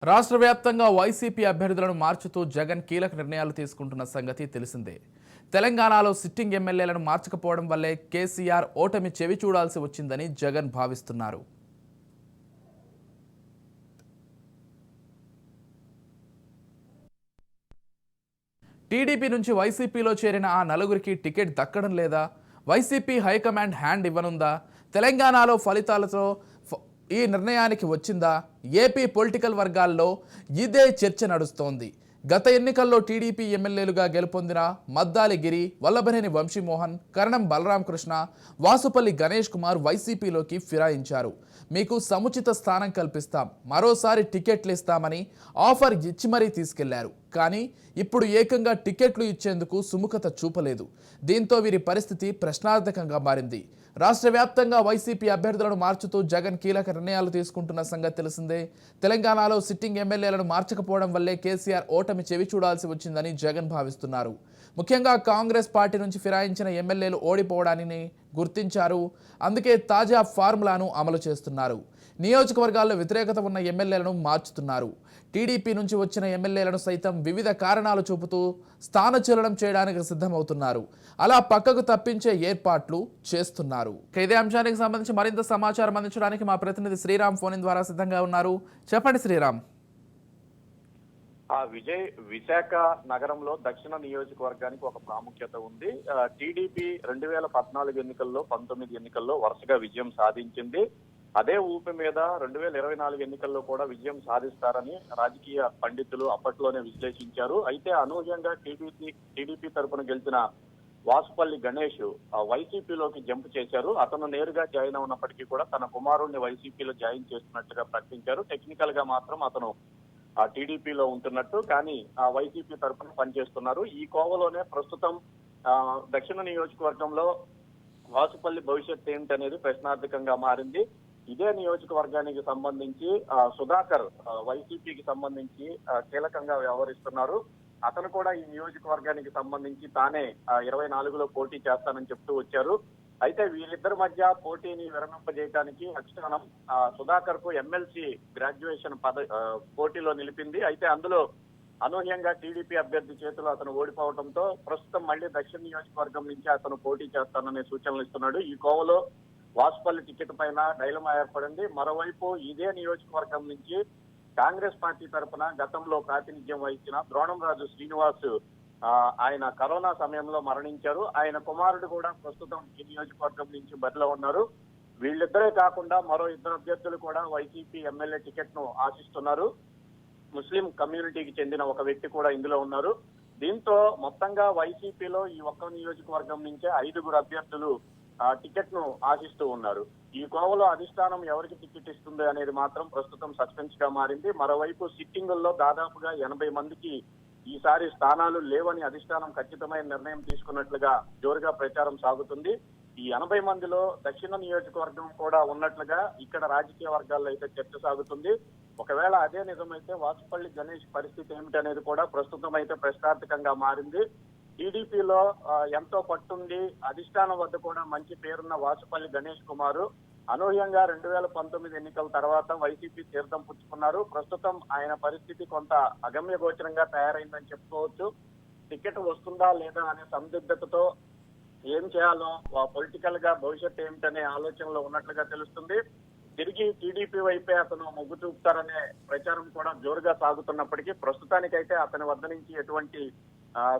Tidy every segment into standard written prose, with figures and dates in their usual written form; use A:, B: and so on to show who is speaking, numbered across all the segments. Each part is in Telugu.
A: రాష్ట్ర వ్యాప్తంగా వైసీపీ అభ్యర్థులను మార్చుతూ జగన్ కీలక నిర్ణయాలు తీసుకుంటున్న సంగతి తెలిసిందే. తెలంగాణలో సిట్టింగ్ ఎమ్మెల్యేలను మార్చకపోవడం వల్లే కేసీఆర్ ఓటమి చెవి చూడాల్సి వచ్చిందని జగన్ భావిస్తున్నారు. టీడీపీ నుంచి వైసీపీలో చేరిన ఆ నలుగురికి టికెట్ దక్కడం లేదా? వైసీపీ హైకమాండ్ హ్యాండ్ ఇవ్వనుందా? తెలంగాణలో ఫలితాలతో ఈ నిర్ణయానికి వచ్చిందా? ఏపీ పొలిటికల్ వర్గాల్లో ఇదే చర్చ నడుస్తోంది. గత ఎన్నికల్లో టీడీపీ ఎమ్మెల్యేలుగా గెలుపొందిన మద్దాలి గిరి, వల్లభనేని వంశీమోహన్, కరణం బలరామకృష్ణ, వాసుపల్లి గణేష్ కుమార్ వైసీపీలోకి ఫిరాయించారు. మీకు సముచిత స్థానం కల్పిస్తాం, మరోసారి టికెట్లు ఇస్తామని ఆఫర్ ఇచ్చి మరీ తీసుకెళ్లారు. కానీ ఇప్పుడు ఏకంగా టికెట్లు ఇచ్చేందుకు సుముఖత చూపలేదు. దీంతో వీరి పరిస్థితి ప్రశ్నార్థకంగా మారింది. రాష్ట్ర వ్యాప్తంగా వైసీపీ అభ్యర్థులను మార్చుతూ జగన్ కీలక నిర్ణయాలు తీసుకుంటున్న సంగతి తెలిసిందే. తెలంగాణలో సిట్టింగ్ ఎమ్మెల్యేలను మార్చకపోవడం వల్లే కేసీఆర్ ఓటమి చెవి చూడాల్సి వచ్చిందని జగన్ భావిస్తున్నారు. ముఖ్యంగా కాంగ్రెస్ పార్టీ నుంచి ఫిరాయించిన ఎమ్మెల్యేలు ఓడిపోవడాన్ని గుర్తించారు. అందుకే తాజా ఫార్ములాను అమలు చేస్తున్నారు. నియోజకవర్గాల్లో వ్యతిరేకత ఉన్న ఎమ్మెల్యేలను మార్చుతున్నారు. టీడీపీ నుంచి వచ్చిన ఎమ్మెల్యేలను సైతం వివిధ కారణాలు చూపుతూ స్థానచలనం చేయడానికి సిద్ధమవుతున్నారు. అలా పక్కకు తప్పించే ఏర్పాట్లు చేస్తున్నారు. ఇదే అంశానికి సంబంధించి మరింత సమాచారం అందించడానికి మా ప్రతినిధి శ్రీరామ్ ఫోన్ ద్వారా సిద్ధంగా ఉన్నారు. చెప్పండి శ్రీరామ్.
B: విశాఖ నగరంలో దక్షిణ నియోజకవర్గానికి ఒక ప్రాముఖ్యత ఉంది. టీడీపీ 2014 ఎన్నికల్లో 19 ఎన్నికల్లో వరుసగా విజయం సాధించింది. అదే ఊపి మీద 2024 ఎన్నికల్లో కూడా విజయం సాధిస్తారని రాజకీయ పండితులు అప్పట్లోనే విశ్లేషించారు. అయితే అనూహ్యంగా టీడీపీ తరఫున గెలిచిన వాసుపల్లి గణేష్ వైసీపీలోకి జంప్ చేశారు. అతను నేరుగా జాయిన్ అవునప్పటికీ కూడా తన కుమారుడిని వైసీపీలో జాయిన్ చేస్తున్నట్టుగా ప్రకటించారు. టెక్నికల్ గా మాత్రం అతను టీడీపీలో ఉంటున్నట్టు, కానీ వైసీపీ తరఫున పనిచేస్తున్నారు. ఈ కోవలోనే ప్రస్తుతం దక్షిణ నియోజకవర్గంలో వాసుపల్లి భవిష్యత్ ఏంటనేది ప్రశ్నార్థకంగా మారింది. ఇదే నియోజకవర్గానికి సంబంధించి సుధాకర్ వైసీపీకి సంబంధించి కీలకంగా వ్యవహరిస్తున్నారు. అతను కూడా ఈ నియోజకవర్గానికి సంబంధించి తానే 24లో పోటీ చేస్తానని చెప్తూ వచ్చారు. అయితే వీళ్ళిద్దరి మధ్య పోటీని విరమింపజేయడానికి అధిష్టానం సుధాకర్ కు ఎమ్మెల్సీ గ్రాడ్యుయేషన్ పోటీలో నిలిపింది. అయితే అందులో అనూహ్యంగా టీడీపీ అభ్యర్థి చేతిలో అతను ఓడిపోవడంతో ప్రస్తుతం మళ్లీ దక్షిణ నియోజకవర్గం నుంచి అతను పోటీ చేస్తాననే సూచనలు ఇస్తున్నాడు. ఈ కోవలో వాసుపల్లి టికెట్ పైన డైలమా ఏర్పడింది. మరోవైపు ఇదే నియోజకవర్గం నుంచి కాంగ్రెస్ పార్టీ తరఫున గతంలో ప్రాతినిధ్యం వహించిన ద్రోణంరాజు శ్రీనివాస్ ఆయన కరోనా సమయంలో మరణించారు. ఆయన కుమారుడు కూడా ప్రస్తుతం ఈ నియోజకవర్గం నుంచి బరిలో ఉన్నారు. వీళ్ళిద్దరే కాకుండా మరో 2 అభ్యర్థులు కూడా వైసీపీ ఎమ్మెల్యే టికెట్ ను ఆశిస్తున్నారు. ముస్లిం కమ్యూనిటీకి చెందిన ఒక వ్యక్తి కూడా ఇందులో ఉన్నారు. దీంతో మొత్తంగా వైసీపీలో ఈ ఒక్క నియోజకవర్గం నుంచే 5 అభ్యర్థులు టికెట్ ను ఆశిస్తూ ఉన్నారు. ఈ కోవలో అధిష్టానం ఎవరికి టికెట్ ఇస్తుంది అనేది మాత్రం ప్రస్తుతం సస్పెన్స్ గా మారింది. మరోవైపు సిట్టింగుల్లో దాదాపుగా 80 మందికి ఈసారి స్థానాలు లేవని అధిష్టానం ఖచ్చితమైన నిర్ణయం తీసుకున్నట్లుగా జోరుగా ప్రచారం సాగుతుంది. ఈ 80 మందిలో దక్షిణ నియోజకవర్గం కూడా ఉన్నట్లుగా ఇక్కడ రాజకీయ వర్గాల్లో అయితే చర్చ సాగుతుంది. ఒకవేళ అదే నిజమైతే వాసుపల్లి గణేష్ పరిస్థితి ఏమిటనేది కూడా ప్రస్తుతం అయితే ప్రశ్నార్థకంగా మారింది. టీడీపీలో ఎంతో పట్టుంది, అధిష్టానం వద్ద కూడా మంచి పేరున్న వాసుపల్లి గణేష్ కుమార్ అనూహ్యంగా 2019 ఎన్నికల తర్వాత వైసీపీ తీర్థం పుచ్చుకున్నారు. ప్రస్తుతం ఆయన పరిస్థితి కొంత అగమ్య గోచరంగా తయారైందని చెప్పుకోవచ్చు. టికెట్ వస్తుందా లేదా అనే సందిగ్ధతతో ఏం చేయాలో పొలిటికల్ గా భవిష్యత్ ఏమిటనే ఆలోచనలో ఉన్నట్లుగా తెలుస్తుంది. తిరిగి టీడీపీ వైపే అతను మొగ్గు చూపుతారనే ప్రచారం కూడా జోరుగా సాగుతున్నప్పటికీ ప్రస్తుతానికైతే అతని వద్ద నుంచి ఎటువంటి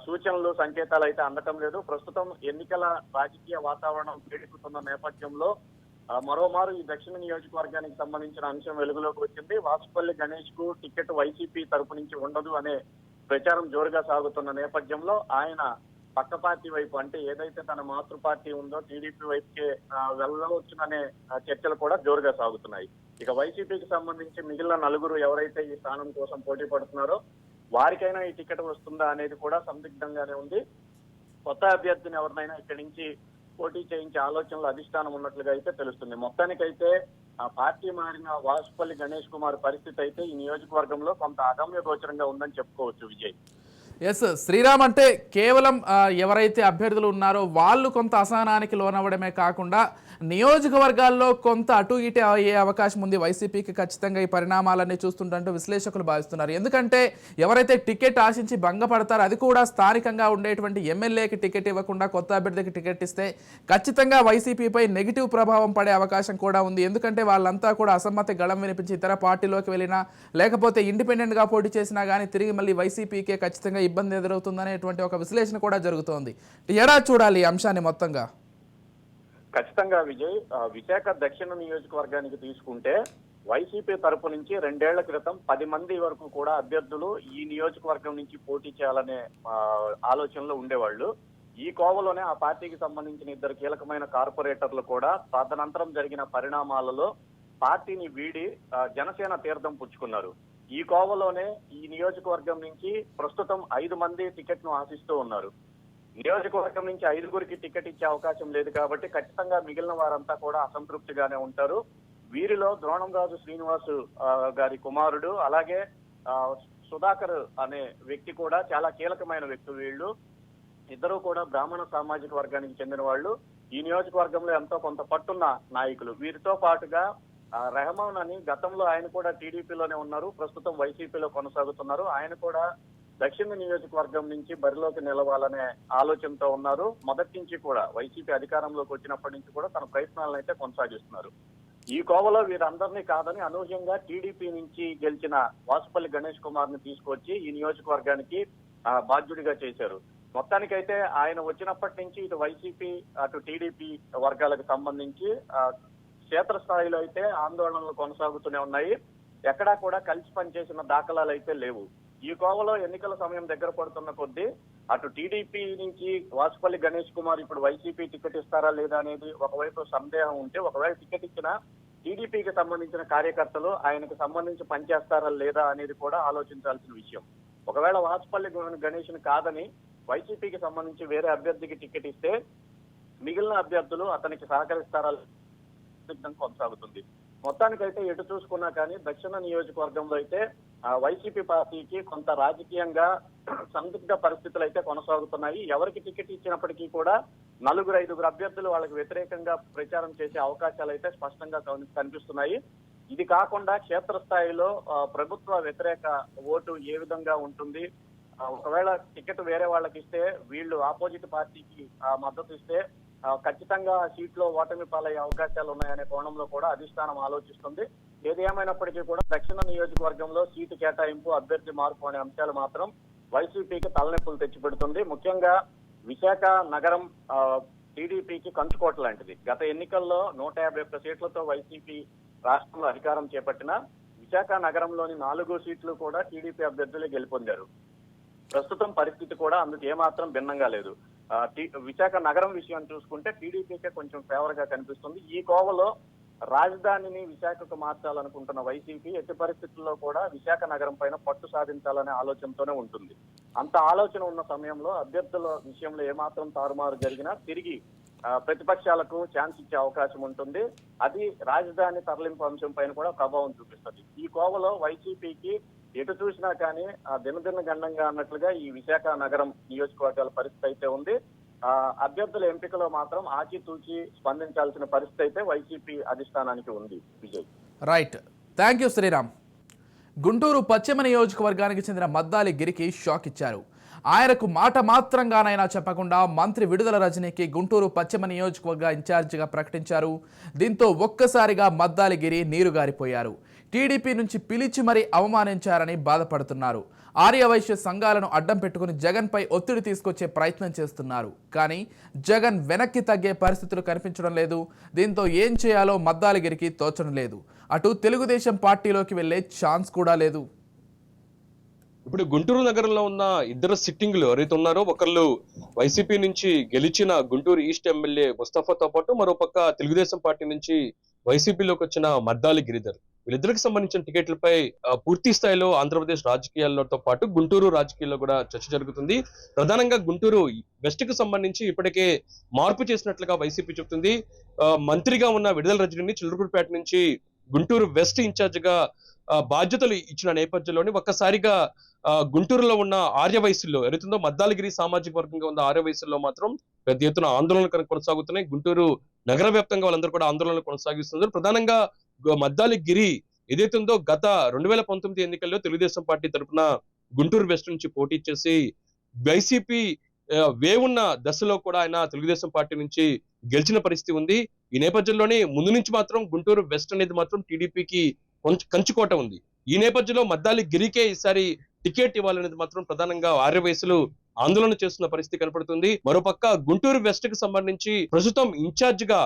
B: సూచనలు సంకేతాలు అయితే అందటం లేదు. ప్రస్తుతం ఎన్నికల రాజకీయ వాతావరణం వేడెక్కుతున్న నేపథ్యంలో మరోమారు ఈ దక్షిణ నియోజకవర్గానికి సంబంధించిన అంశం వెలుగులోకి వచ్చింది. వాసుపల్లి గణేష్ కు టికెట్ వైసీపీ తరపు నుంచి ఉండదు అనే ప్రచారం జోరుగా సాగుతున్న నేపథ్యంలో ఆయన పక్క పార్టీ వైపు, అంటే ఏదైతే తన మాతృ పార్టీ ఉందో టీడీపీ వైపుకే వెళ్ళవచ్చుననే చర్చలు కూడా జోరుగా సాగుతున్నాయి. ఇక వైసీపీకి సంబంధించి మిగిలిన 4 ఎవరైతే ఈ స్థానం కోసం పోటీ పడుతున్నారో వారికైనా ఈ టికెట్ వస్తుందా అనేది కూడా సందిగ్ధంగానే ఉంది. కొత్త అభ్యర్థిని ఎవరినైనా ఇక్కడి నుంచి పోటీ చేయించే ఆలోచనలు అధిష్టానం ఉన్నట్లుగా అయితే తెలుస్తుంది. మొత్తానికైతే ఆ పార్టీ మారిన వాసుపల్లి గణేష్ కుమార్ పరిస్థితి అయితే ఈ నియోజకవర్గంలో కొంత అగమ్య గోచరంగా ఉందని చెప్పుకోవచ్చు. విజయ్,
A: ఎస్ శ్రీరామ్ అంటే కేవలం ఎవరైతే అభ్యర్థులు ఉన్నారో వాళ్ళు కొంత అసహనానికి లోనవ్వడమే కాకుండా నియోజకవర్గాల్లో కొంత అటు ఇటు అయ్యే అవకాశం ఉంది వైసీపీకి ఖచ్చితంగా ఈ పరిణామాలన్నీ చూస్తుంటూ విశ్లేషకులు భావిస్తున్నారు. ఎందుకంటే ఎవరైతే టికెట్ ఆశించి భంగపడతారో అది కూడా స్థానికంగా ఉండేటువంటి ఎమ్మెల్యేకి టికెట్ ఇవ్వకుండా కొత్త అభ్యర్థికి టికెట్ ఇస్తే ఖచ్చితంగా వైసీపీపై నెగిటివ్ ప్రభావం పడే అవకాశం కూడా ఉంది. ఎందుకంటే వాళ్ళంతా కూడా అసమ్మతి గళం వినిపించి ఇతర పార్టీలోకి వెళ్ళినా లేకపోతే ఇండిపెండెంట్గా పోటీ చేసినా కానీ తిరిగి మళ్ళీ వైసీపీకే ఖచ్చితంగా ఇబ్బంది ఎదురవుతుందనేటువంటి ఒక విశ్లేషణ కూడా జరుగుతోంది. ఎలా చూడాలి ఈ అంశాన్ని మొత్తంగా?
B: ఖచ్చితంగా విజయ్, విశాఖ దక్షిణ నియోజకవర్గానికి తీసుకుంటే వైసీపీ తరపు నుంచి 2 ఏళ్ల క్రితం 10 మంది వరకు కూడా అభ్యర్థులు ఈ నియోజకవర్గం నుంచి పోటీ చేయాలనే ఆలోచనలో ఉండేవాళ్ళు. ఈ కోవలోనే ఆ పార్టీకి సంబంధించిన 2 కీలకమైన కార్పొరేటర్లు కూడా తదనంతరం జరిగిన పరిణామాలలో పార్టీని వీడి జనసేన తీర్థం పుచ్చుకున్నారు. ఈ కోవలోనే ఈ నియోజకవర్గం నుంచి ప్రస్తుతం 5 మంది టికెట్ను ఆశిస్తూ ఉన్నారు. నియోజకవర్గం నుంచి 5గురికి టికెట్ ఇచ్చే అవకాశం లేదు కాబట్టి ఖచ్చితంగా మిగిలిన వారంతా కూడా అసంతృప్తిగానే ఉంటారు. వీరిలో ద్రోణంరాజు శ్రీనివాసు గారి కుమారుడు, అలాగే సుధాకర్ అనే వ్యక్తి కూడా చాలా కీలకమైన వ్యక్తులు. వీళ్ళు ఇద్దరు కూడా బ్రాహ్మణ సామాజిక వర్గానికి చెందిన వాళ్ళు. ఈ నియోజకవర్గంలో ఎంతో కొంత పట్టున్న నాయకులు. వీరితో పాటుగా రెహమాన్ అని గతంలో ఆయన కూడా టీడీపీలోనే ఉన్నారు, ప్రస్తుతం వైసీపీలో కొనసాగుతున్నారు. ఆయన కూడా దక్షిణ నియోజకవర్గం నుంచి బరిలోకి నిలవాలనే ఆలోచనతో ఉన్నారు. మొదటి నుంచి కూడా వైసీపీ అధికారంలోకి వచ్చినప్పటి నుంచి కూడా తన ప్రయత్నాలను అయితే కొనసాగిస్తున్నారు. ఈ కోవలో వీరందరినీ కాదని అనూహ్యంగా టీడీపీ నుంచి గెలిచిన వాసుపల్లి గణేష్ కుమార్ ని తీసుకొచ్చి ఈ నియోజకవర్గానికి బాధ్యుడిగా చేశారు. మొత్తానికైతే ఆయన వచ్చినప్పటి నుంచి ఇటు వైసీపీ అటు టీడీపీ వర్గాలకు సంబంధించి క్షేత్రస్థాయిలో అయితే ఆందోళనలు కొనసాగుతూనే ఉన్నాయి. ఎక్కడా కూడా కలిసి పనిచేసిన దాఖలాలు అయితే లేవు. ఈ కోవలో ఎన్నికల సమయం దగ్గర పడుతున్న కొద్దీ అటు టీడీపీ నుంచి వాసుపల్లి గణేష్ కుమార్ ఇప్పుడు వైసీపీ టికెట్ ఇస్తారా లేదా అనేది ఒకవైపు సందేహం ఉంటే, ఒకవేళ టికెట్ ఇచ్చినా టీడీపీకి సంబంధించిన కార్యకర్తలు ఆయనకు సంబంధించి పనిచేస్తారా లేదా అనేది కూడా ఆలోచించాల్సిన విషయం. ఒకవేళ వాసుపల్లి గణేష్ కాదని వైసీపీకి సంబంధించి వేరే అభ్యర్థికి టికెట్ ఇస్తే మిగిలిన అభ్యర్థులు అతనికి సహకరిస్తారా కొనసాగుతుంది. మొత్తానికైతే ఎటు చూసుకున్నా కానీ దక్షిణ నియోజకవర్గంలో అయితే వైసీపీ పార్టీకి కొంత రాజకీయంగా సందిగ్ధ పరిస్థితులు అయితే కొనసాగుతున్నాయి. ఎవరికి టికెట్ ఇచ్చినప్పటికీ కూడా 4-5 అభ్యర్థులు వాళ్ళకి వ్యతిరేకంగా ప్రచారం చేసే అవకాశాలు అయితే స్పష్టంగా కనిపిస్తున్నాయి. ఇది కాకుండా క్షేత్రస్థాయిలో ప్రభుత్వ వ్యతిరేక ఓటు ఏ విధంగా ఉంటుంది, ఒకవేళ టికెట్ వేరే వాళ్ళకి ఇస్తే వీళ్ళు ఆపోజిట్ పార్టీకి మద్దతు ఇస్తే ఖచ్చితంగా సీట్లో ఓటమి పాలయ్యే అవకాశాలు ఉన్నాయనే కోణంలో కూడా అధిష్టానం ఆలోచిస్తుంది. ఏది ఏమైనప్పటికీ కూడా దక్షిణ నియోజకవర్గంలో సీటు కేటాయింపు, అభ్యర్థి మార్పు అనే అంశాలు మాత్రం వైసీపీకి తలనొప్పులు తెచ్చిపెడుతుంది. ముఖ్యంగా విశాఖ నగరం టీడీపీకి కంచుకోట లాంటిది. గత ఎన్నికల్లో 151 సీట్లతో వైసీపీ రాష్ట్రంలో అధికారం చేపట్టిన విశాఖ నగరంలోని 4 సీట్లు కూడా టీడీపీ అభ్యర్థులే గెలుపొందారు. ప్రస్తుతం పరిస్థితి కూడా అందుకు ఏమాత్రం భిన్నంగా లేదు. విశాఖ నగరం విషయాన్ని చూసుకుంటే టీడీపీకే కొంచెం ఫేవర్ గా కనిపిస్తుంది. ఈ కోవలో రాజధానిని విశాఖకు మార్చాలనుకుంటున్న వైసీపీ ఎట్టి పరిస్థితుల్లో కూడా విశాఖ నగరం పైన పట్టు సాధించాలనే ఆలోచనతోనే ఉంటుంది. అంత ఆలోచన ఉన్న సమయంలో అభ్యర్థుల విషయంలో ఏమాత్రం తారుమారు జరిగినా తిరిగి ప్రతిపక్షాలకు ఛాన్స్ ఇచ్చే అవకాశం ఉంటుంది. అది రాజధాని తరలింపు అంశం పైన కూడా ప్రభావం చూపిస్తుంది. ఈ కోవలో వైసీపీకి ఎటు చూసినా కానీ దినదిన గండంగా అన్నట్లుగా ఈ విశాఖ నగరం నియోజకవర్గాల పరిస్థితి అయితే ఉంది. అభ్యర్థుల ఎంపికలో మాత్రం ఆచితూచి స్పందించాల్సిన పరిస్థితి అయితే వైసీపీ అధిష్టానానికి ఉంది. Vijay,
A: right, thank you Sriram. Guntur పశ్చిమ నియోజకవర్గానికి చెందిన మద్దాలి గిరికి షాక్ ఇచ్చారు. ఆయనకు మాట మాత్రంగానైనా చెప్పకుండా మంత్రి విడుదల రజనీకి గుంటూరు పశ్చిమ నియోజకవర్గ ఇన్ఛార్జిగా ప్రకటించారు. దీంతో ఒక్కసారిగా మద్దాలిగిరి నీరుగారిపోయారు. టీడీపీ నుంచి పిలిచి మరీ అవమానించారని బాధపడుతున్నారు. ఆర్యవైశ్య సంఘాలను అడ్డం పెట్టుకుని జగన్పై ఒత్తిడి తీసుకొచ్చే ప్రయత్నం చేస్తున్నారు. కానీ జగన్ వెనక్కి తగ్గే పరిస్థితులు కనిపించడం లేదు. దీంతో ఏం చేయాలో మద్దాలిగిరికి తోచడం లేదు. అటు తెలుగుదేశం పార్టీలోకి వెళ్లే ఛాన్స్ కూడా లేదు.
C: ఇప్పుడు గుంటూరు నగరంలో ఉన్న 2 సిట్టింగ్లు ఎవరైతే ఉన్నారో, ఒకళ్ళు వైసీపీ నుంచి గెలిచిన గుంటూరు ఈస్ట్ ఎమ్మెల్యే ముస్తఫాతో పాటు మరోపక్క తెలుగుదేశం పార్టీ నుంచి వైసీపీలోకి వచ్చిన మద్దాలి గిరిధర్. వీళ్ళిద్దరికి సంబంధించిన టికెట్లపై పూర్తి స్థాయిలో ఆంధ్రప్రదేశ్ రాజకీయాలతో పాటు గుంటూరు రాజకీయాల్లో కూడా చర్చ జరుగుతుంది. ప్రధానంగా గుంటూరు వెస్ట్ కు సంబంధించి ఇప్పటికే మార్పు చేసినట్లుగా వైసీపీ చెబుతుంది. మంత్రిగా ఉన్న విడుదల రజనీని చిల్లరపేట నుంచి గుంటూరు వెస్ట్ ఇన్ఛార్జ్ గా బాధ్యతలు ఇచ్చిన నేపథ్యంలోని ఒక్కసారిగా గుంటూరులో ఉన్న ఆర్యవైశ్యుల్లో ఎవరైతుందో మద్దాలగిరి సామాజిక వర్గంగా ఉన్న ఆర్యవైశ్యుల్లో మాత్రం పెద్ద ఎత్తున ఆందోళనలు కొనసాగుతున్నాయి. గుంటూరు నగర వ్యాప్తంగా వాళ్ళందరూ కూడా ఆందోళనలు కొనసాగిస్తున్నారు. ప్రధానంగా మద్దాలగిరి ఏదైతుందో గత 2019 ఎన్నికల్లో తెలుగుదేశం పార్టీ తరఫున గుంటూరు వెస్ట్ నుంచి పోటీ చేసి వైసీపీ వేవున్న దశలో కూడా ఆయన తెలుగుదేశం పార్టీ నుంచి గెలిచిన పరిస్థితి ఉంది. ఈ నేపథ్యంలోనే ముందు నుంచి మాత్రం గుంటూరు వెస్ట్ అనేది మాత్రం టీడీపీకి కంచుకోట ఉంది. ఈ నేపథ్యంలో మద్దాలి గిరికే ఈసారి టికెట్ ఇవ్వాలనేది మాత్రం ప్రధానంగా ఆర్యవైశ్యులు ఆందోళన చేస్తున్న పరిస్థితి కనపడుతుంది. మరోపక్క గుంటూరు వెస్ట్ కి సంబంధించి ప్రస్తుతం ఇన్ఛార్జ్ గా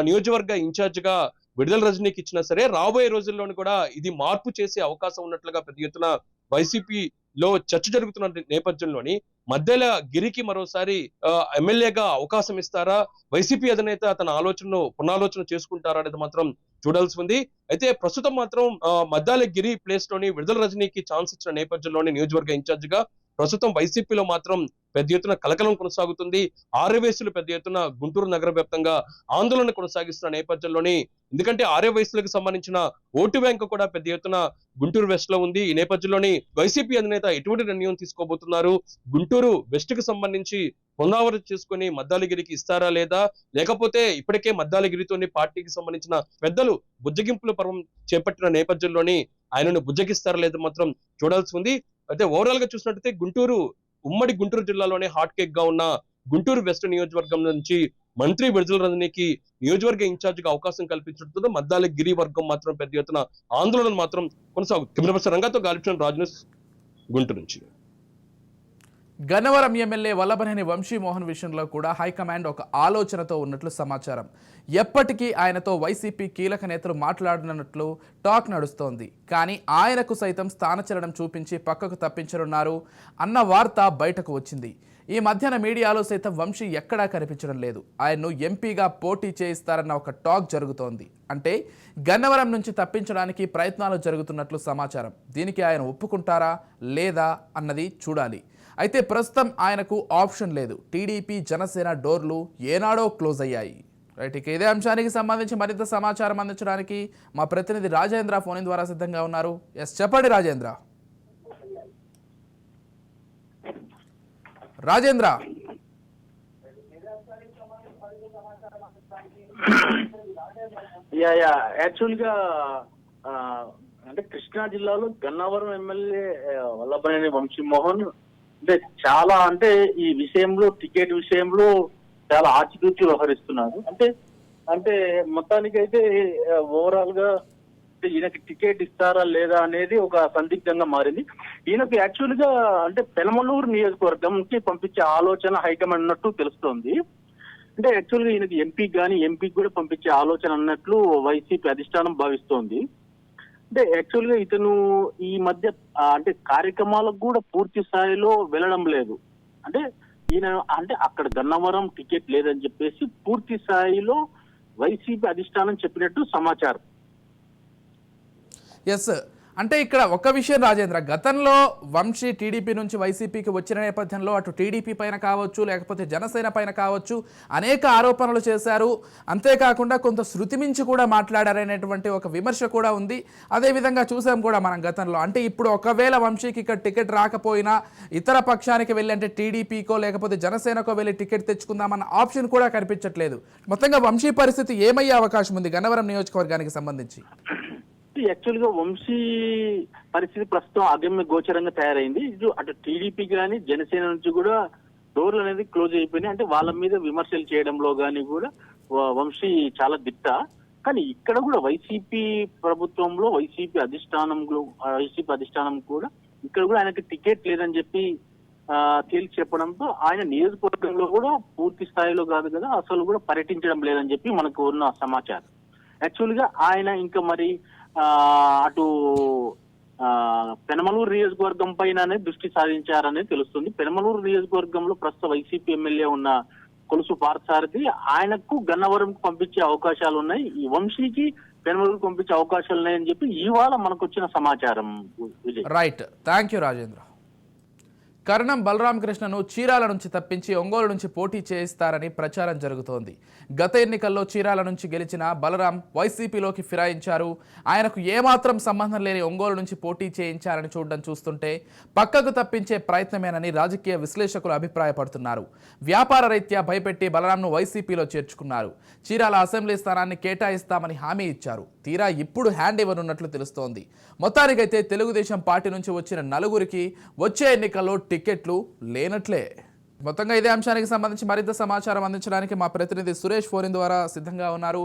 C: నియోజకవర్గ ఇన్ఛార్జ్ గా విడుదల రజనీకి ఇచ్చినా సరే రాబోయే రోజుల్లోనూ కూడా ఇది మార్పు చేసే అవకాశం ఉన్నట్లుగా పెద్ద ఎత్తున వైసీపీలో చర్చ జరుగుతున్న నేపథ్యంలోని మధ్యల గిరికి మరోసారి ఎమ్మెల్యేగా అవకాశం ఇస్తారా, వైసీపీ అధినేత తన ఆలోచనను పునరాలోచన చేసుకుంటారా అనేది మాత్రం చూడాల్సి ఉంది. అయితే ప్రస్తుతం మాత్రం మద్దాల గిరి ప్లేస్ లోని విడుదల రజనీకి ఛాన్స్ ఇచ్చిన నేపథ్యంలోని నియోజకవర్గ ఇన్ఛార్జ్ గా ప్రస్తుతం వైసీపీలో మాత్రం పెద్ద ఎత్తున కలకలం కొనసాగుతుంది. ఆర్యవైశ్యులు పెద్ద ఎత్తున గుంటూరు నగర వ్యాప్తంగా ఆందోళన కొనసాగిస్తున్న నేపథ్యంలోని ఎందుకంటే ఆర్యవైశ్యులకు సంబంధించిన ఓటు బ్యాంకు కూడా పెద్ద ఎత్తున గుంటూరు వెస్ట్ లో ఉంది. ఈ నేపథ్యంలోని వైసీపీ అధినేత ఎటువంటి నిర్ణయం తీసుకోబోతున్నారు, గుంటూరు వెస్ట్ కు సంబంధించి పునరావృతం చేసుకుని మద్దాలగిరికి ఇస్తారా లేదా, లేకపోతే ఇప్పటికే మద్దాలగిరితోని పార్టీకి సంబంధించిన పెద్దలు బుజ్జగింపుల పర్వం చేపట్టిన నేపథ్యంలోని ఆయనను బుజ్జగిస్తారా లేదా మాత్రం చూడాల్సి ఉంది. అయితే ఓవరాల్ గా చూసినట్టయితే ఉమ్మడి గుంటూరు జిల్లాలోనే హాట్ కేక్ గా ఉన్న గుంటూరు వెస్ట్ నియోజకవర్గం నుంచి మంత్రి విడుదల రజనీకి నియోజకవర్గ ఇన్ఛార్జ్ గా అవకాశం కల్పించడంతో మద్దాల గిరి వర్గం మాత్రం పెద్ద ఎత్తున ఆందోళన మాత్రం కొనసాగుతుంది. కెమెరా పర్సన్ రంగాతో గాలిప్షన్ రాజు, గుంటూరు నుంచి.
A: గన్నవరం ఎమ్మెల్యే వల్లభనేని వంశీమోహన్ విషయంలో కూడా హైకమాండ్ ఒక ఆలోచనతో ఉన్నట్లు సమాచారం. ఎప్పటికీ ఆయనతో వైసీపీ కీలక నేతలు మాట్లాడనున్నట్లు టాక్ నడుస్తోంది. కానీ ఆయనకు సైతం స్థానచలనం చూపించి పక్కకు తప్పించనున్నారు అన్న వార్త బయటకు వచ్చింది. ఈ మధ్యన మీడియాలో సైతం వంశీ ఎక్కడా కనిపించడం లేదు. ఆయన్ను ఎంపీగా పోటీ చేయిస్తారన్న ఒక టాక్ జరుగుతోంది. అంటే గన్నవరం నుంచి తప్పించడానికి ప్రయత్నాలు జరుగుతున్నట్లు సమాచారం. దీనికి ఆయన ఒప్పుకుంటారా లేదా అన్నది చూడాలి. అయితే ప్రస్తుతం ఆయనకు ఆప్షన్ లేదు. టీడీపీ జనసేన డోర్లు ఏనాడో క్లోజ్ అయ్యాయి. రైట్, ఇక ఇదే అంశానికి సంబంధించి మరింత సమాచారం అందించడానికి మా ప్రతినిధి రాజేంద్ర ఫోన్ ద్వారా సిద్ధంగా ఉన్నారు. చెప్పండి రాజేంద్ర. రాజేంద్ర,
D: యాక్చువల్ గా అంటే కృష్ణా జిల్లాలో గన్నవరం ఎమ్మెల్యే వల్లభనేని వంశీమోహన్ అంటే ఈ విషయంలో టికెట్ విషయంలో చాలా ఆచితూచి వ్యవహరిస్తున్నారు. అంటే మొత్తానికి అయితే ఓవరాల్ గా ఈయనకి టికెట్ ఇస్తారా లేదా అనేది ఒక సందిగ్ధంగా మారింది. ఈయనకు యాక్చువల్ గా అంటే పెనమలూరు నియోజకవర్గంకి పంపించే ఆలోచన హైకమాండ్ ఉన్నట్టు తెలుస్తోంది. అంటే యాక్చువల్ గా ఈయనకి ఎంపీకి కూడా పంపించే ఆలోచన అన్నట్లు వైసీపీ అధిష్టానం భావిస్తోంది. అంటే యాక్చువల్ గా ఇతను ఈ మధ్య అంటే కార్యక్రమాలకు కూడా పూర్తి స్థాయిలో వెళ్ళడం లేదు. అంటే ఈయన అంటే అక్కడ గన్నవరం టికెట్ లేదని చెప్పేసి పూర్తి స్థాయిలో వైసీపీ అధిష్టానం చెప్పినట్టు సమాచారం.
A: ఎస్, అంటే ఇక్కడ ఒక విషయం రాజేంద్ర, గతంలో వంశీ టీడీపీ నుంచి వైసీపీకి వచ్చిన నేపథ్యంలో అటు టీడీపీ పైన కావచ్చు, లేకపోతే జనసేన పైన కావచ్చు, అనేక ఆరోపణలు చేశారు. అంతేకాకుండా కొంత శృతి మించి కూడా మాట్లాడారనేటువంటి ఒక విమర్శ కూడా ఉంది. అదేవిధంగా చూసాం కూడా మనం గతంలో. అంటే ఇప్పుడు ఒకవేళ వంశీకి ఇక్కడ టికెట్ రాకపోయినా ఇతర పక్షానికి వెళ్ళి అంటే టీడీపీకో లేకపోతే జనసేనకో వెళ్ళి టికెట్ తెచ్చుకుందామన్న ఆప్షన్ కూడా కనిపించట్లేదు. మొత్తంగా వంశీ పరిస్థితి ఏమయ్యే అవకాశం ఉంది గన్నవరం నియోజకవర్గానికి సంబంధించి?
D: యాక్చువల్ గా వంశీ పరిస్థితి ప్రస్తుతం అగమ్య గోచరంగా తయారైంది. ఇది అటు టీడీపీ కానీ జనసేన నుంచి కూడా డోర్లు అనేది క్లోజ్ అయిపోయినాయి. అంటే వాళ్ళ మీద విమర్శలు చేయడంలో కానీ కూడా వంశీ చాలా దిట్ట. కానీ ఇక్కడ కూడా వైసీపీ ప్రభుత్వంలో వైసీపీ అధిష్టానం కూడా ఇక్కడ కూడా ఆయనకి టికెట్ లేదని చెప్పి తేల్చి చెప్పడంతో ఆయన నియోజకవర్గంలో కూడా పూర్తి స్థాయిలో కాదు కదా అసలు కూడా పర్యటించడం లేదని చెప్పి మనకు ఉన్న సమాచారం. యాక్చువల్ గా ఆయన ఇంకా మరి అటు పెనమలూరు నియోజకవర్గం పైన దృష్టి సాధించారని తెలుస్తుంది. పెనమలూరు నియోజకవర్గంలో ప్రస్తుత వైసీపీ ఎమ్మెల్యే ఉన్న కొలుసు పార్థసారథి ఆయనకు గన్నవరంకు పంపించే అవకాశాలు ఉన్నాయి. ఈ వంశీకి పెనమలూరుకు పంపించే అవకాశాలు ఉన్నాయని చెప్పి ఇవాళ మనకు వచ్చిన సమాచారం.
A: Right, thank you Rajendra. Karnam బలరామకృష్ణను చీరాల నుంచి తప్పించి ఒంగోలు నుంచి పోటీ చేయిస్తారని ప్రచారం జరుగుతోంది. గత ఎన్నికల్లో చీరాల నుంచి గెలిచిన బలరాం వైసీపీలోకి ఫిరాయించారు. ఆయనకు ఏమాత్రం సంబంధం లేని ఒంగోలు నుంచి పోటీ చేయించారని చూస్తుంటే పక్కకు తప్పించే ప్రయత్నమేనని రాజకీయ విశ్లేషకులు అభిప్రాయపడుతున్నారు. వ్యాపార రీత్యా భయపెట్టి బలరాంను వైసీపీలో చేర్చుకున్నారు. చీరాల అసెంబ్లీ స్థానాన్ని కేటాయిస్తామని హామీ ఇచ్చారు. తీరా ఇప్పుడు హ్యాండ్ ఇవ్వనున్నట్లు తెలుస్తోంది. మొత్తానికైతే తెలుగుదేశం పార్టీ నుంచి వచ్చిన నలుగురికి వచ్చే ఎన్నికల్లో టికెట్లు లేనట్లే. మొత్తంగా ఇదే అంశానికి సంబంధించి మరింత సమాచారం అందించడానికి మా ప్రతినిధి సురేష్ ఫోన్ ద్వారా సిద్ధంగా ఉన్నారు.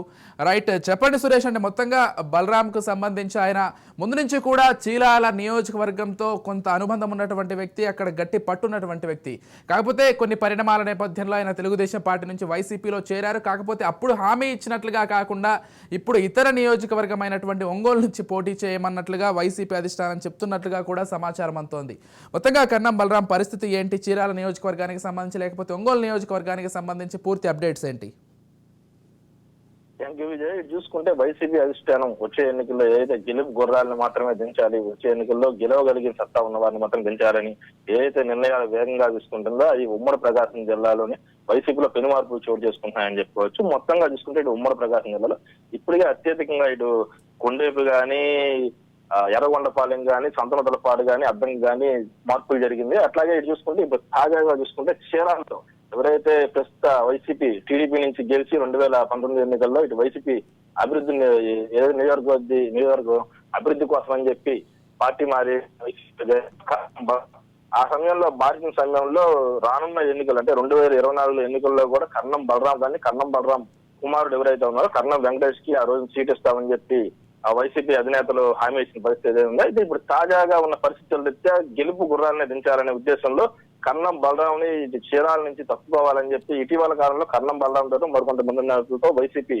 A: రైట్, చెప్పండి సురేష్. అంటే మొత్తంగా బలరాంకు సంబంధించి ఆయన ముందు నుంచి కూడా చీరాల నియోజకవర్గంతో కొంత అనుబంధం ఉన్నటువంటి వ్యక్తి, అక్కడ గట్టి పట్టున్నటువంటి వ్యక్తి. కాకపోతే కొన్ని పరిణామాల నేపథ్యంలో ఆయన తెలుగుదేశం పార్టీ నుంచి వైసీపీలో చేరారు. కాకపోతే అప్పుడు హామీ ఇచ్చినట్లుగా కాకుండా ఇప్పుడు ఇతర నియోజకవర్గమైనటువంటి ఒంగోలు నుంచి పోటీ చేయమన్నట్లుగా వైసీపీ అధిష్టానం చెప్తున్నట్లుగా కూడా సమాచారం అందుతోంది. మొత్తంగా కర్ణం బలరాం పరిస్థితి ఏంటి? చీరాల నియోజకవర్గానికి సంబంధించి లేకపోతే ఒంగోలు నియోజకవర్గానికి సంబంధించి పూర్తి అప్డేట్స్ ఏంటి?
E: Thank you Vijay. చూసుకుంటే వైసీపీ అధిష్టానం వచ్చే ఎన్నికల్లో ఏదైతే గెలుపు గుర్రాలను మాత్రమే దించాలి, వచ్చే ఎన్నికల్లో గెలవగలిగిన సత్తా ఉన్న వారిని మాత్రం దించాలని ఏదైతే నిర్ణయాలు వేగంగా తీసుకుంటుందో ఈ ఉమ్మడి ప్రకాశం జిల్లాలోని వైసీపీలో పెనుమార్పులు చోటు చేసుకుంటున్నాయని చెప్పుకోవచ్చు. మొత్తంగా చూసుకుంటే ఇటు ఉమ్మడి ప్రకాశం జిల్లాలో ఇప్పటికే అత్యధికంగా ఇటు కొండేపు గాని, ఎర్రగొండపాలెం గాని, సంతనొదలపాడు గాని, అద్దంకి గాని మార్పులు జరిగింది. అట్లాగే ఇటు చూసుకుంటే ఇప్పుడు తాజాగా చూసుకుంటే చీరాలలో ఎవరైతే ప్రస్తుత వైసీపీ టీడీపీ నుంచి గెలిచి 2019 ఎన్నికల్లో ఇటు వైసీపీ అభివృద్ధి నియోజకవర్గం అభివృద్ధి కోసం అని చెప్పి పార్టీ మారి ఆ సమయంలో మారిన సమయంలో రానున్న ఎన్నికలు అంటే 2024 ఎన్నికల్లో కూడా కర్ణం బలరాం కుమారుడు ఎవరైతే ఉన్నారో కర్ణం వెంకటేష్ కి ఆ రోజు సీట్ ఇస్తామని చెప్పి ఆ వైసీపీ అధినేతలు హామీ ఇచ్చిన పరిస్థితి ఏదైందో అయితే ఇప్పుడు తాజాగా ఉన్న పరిస్థితుల రీత్యా గెలుపు గుర్రాలని దించాలనే ఉద్దేశంలో కర్ణం బలరాంని చీరాల నుంచి తప్పుకోవాలని చెప్పి ఇటీవల కాలంలో కర్ణం బలరాంతో మరికొంతమంది నేతలతో వైసీపీ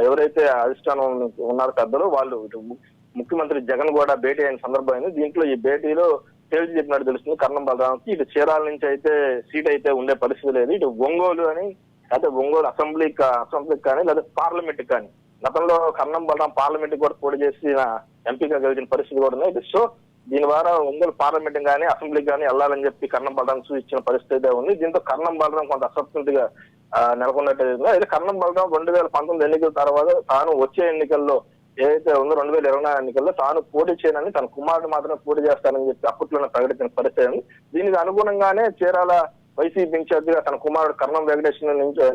E: ఎవరైతే అధిష్టానం ఉన్నారో పెద్దలు వాళ్ళు ఇటు ముఖ్యమంత్రి జగన్ కూడా భేటీ అయిన సందర్భం అయింది. దీంట్లో ఈ భేటీలో తేల్చి చెప్పినట్టు తెలుస్తుంది కర్ణం బలరాంకి ఇటు చీరాల నుంచి అయితే సీట్ అయితే ఉండే పరిస్థితి లేదు. ఇటు ఒంగోలు అని లేకపోతే ఒంగోలు అసెంబ్లీకి కానీ లేదా పార్లమెంట్ కానీ గతంలో కర్ణం బలరాం పార్లమెంట్ కూడా పోటీ చేసిన ఎంపీగా గెలిచిన పరిస్థితి కూడా ఉంది. సో దీని ద్వారా ఒంగోలు పార్లమెంట్ కానీ అసెంబ్లీకి కానీ వెళ్ళాలని చెప్పి కర్ణం బలరాం సూచించిన పరిస్థితి ఉంది. దీంతో కర్ణం బలరాం కొంత అసంతృప్తిగా నెలకొన్నట్టు. అయితే కర్ణం బలరాం 2019 ఎన్నికల తర్వాత తాను వచ్చే ఎన్నికల్లో ఏదైతే ఉందో 2024 ఎన్నికల్లో తాను పోటీ చేయనని తన కుమారుడు మాత్రమే పోటీ చేస్తానని చెప్పి అప్పట్లోనే ప్రకటించిన పరిస్థితి ఉంది. దీనికి అనుగుణంగానే చీరాల వైసీపీ ఇన్ఛార్జిగా తన కుమారుడు కర్ణం వెంకటేష్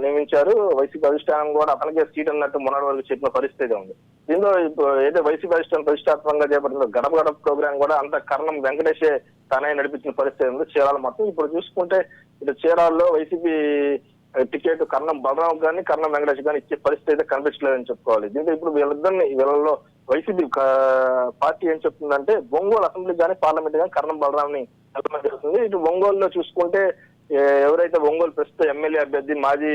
E: నియమించారు. వైసీపీ అధిష్టానం కూడా అతనికే సీట్ అన్నట్టు మొన్నటి వరకు చెప్పిన పరిస్థితి ఉంది. దీంతో ఏదైతే వైసీపీ అధిష్టానం ప్రతిష్టాత్మకంగా చేపట్టిన గడప గడప ప్రోగ్రాం కూడా అంత కర్ణం వెంకటేషే తనే నడిపించిన పరిస్థితి ఉంది చీరాల మొత్తం. ఇప్పుడు చూసుకుంటే ఇటు చీరాల్లో వైసీపీ టికెట్ కర్ణం బలరాం కానీ కర్ణం వెంకటేష్ కానీ ఇచ్చే పరిస్థితి అయితే కనిపించలేదని చెప్పుకోవాలి. దీంతో ఇప్పుడు వీళ్ళలో వైసీపీ పార్టీ ఏం చెప్తుందంటే ఒంగోలు అసెంబ్లీ కానీ పార్లమెంట్ కానీ కర్ణం బలరాంని నిలబడి చేస్తుంది. ఇటు ఒంగోలులో చూసుకుంటే ఎవరైతే ఒంగోలు ప్రస్తుత ఎమ్మెల్యే అభ్యర్థి మాజీ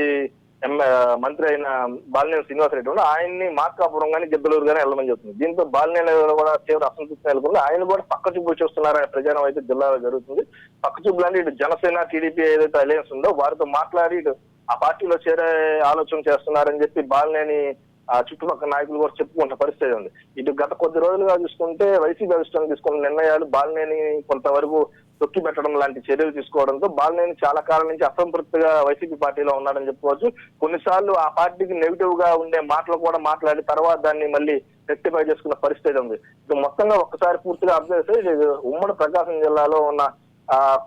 E: మంత్రి అయిన బాలినేని శ్రీనివాసరెడ్డి ఉన్నా ఆయన్ని మార్కాపురం కానీ గిద్దలూరు కానీ వెళ్ళమని చెప్తుంది. దీంతో బాలినేని కూడా తీవ్ర అసంతృప్తి నెలకొంది. ఆయన కూడా పక్క చూపులు చూస్తున్నారనే ప్రచారం అయితే జిల్లాలో జరుగుతుంది. పక్క చూపులు అంటే ఇటు జనసేన టీడీపీ ఏదైతే అలయన్స్ ఉందో వారితో మాట్లాడి ఇటు ఆ పార్టీలో చేరే ఆలోచన చేస్తున్నారని చెప్పి బాలినేని ఆ చుట్టుపక్కల నాయకులు కూడా చెప్పుకున్న పరిస్థితి ఉంది. ఇటు గత కొద్ది రోజులుగా చూసుకుంటే వైసీపీ అధిష్టానం తీసుకున్న నిర్ణయాలు బాలినేని కొంతవరకు తొక్కి పెట్టడం లాంటి చర్యలు తీసుకోవడంతో బాలినేని చాలా కాలం నుంచి అసంతృప్తిగా వైసీపీ పార్టీలో ఉన్నాడని చెప్పుకోవచ్చు. కొన్నిసార్లు ఆ పార్టీకి నెగిటివ్ గా ఉండే మాటలు కూడా మాట్లాడి తర్వాత దాన్ని మళ్ళీ రెక్టిఫై చేసుకున్న పరిస్థితి ఉంది. ఇది మొత్తంగా ఒక్కసారి పూర్తిగా అబ్జర్వ్ చేస్తే ఉమ్మడి ప్రకాశం జిల్లాలో ఉన్న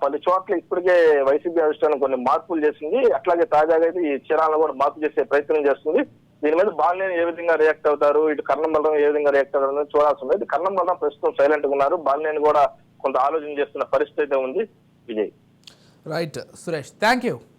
E: పలు చోట్ల ఇప్పటికే వైసీపీ అధిష్టానం కొన్ని మార్పులు చేసింది. అట్లాగే తాజాగా అయితే ఈ చీరాలను కూడా మార్పు చేసే ప్రయత్నం చేస్తుంది. దీని మీద బాలినేని ఏ విధంగా రియాక్ట్ అవుతారు, ఇటు కర్ణం బలరాం ఏ విధంగా రియాక్ట్ అవుతారు చూడాల్సి ఉంది. కర్ణం బలరాం ప్రస్తుతం సైలెంట్ గా ఉన్నారు. బాలినేని కూడా కొంత ఆలోచన చేస్తున్న పరిస్థితి ఉంది. Vijay.
A: Right Suresh, thank you.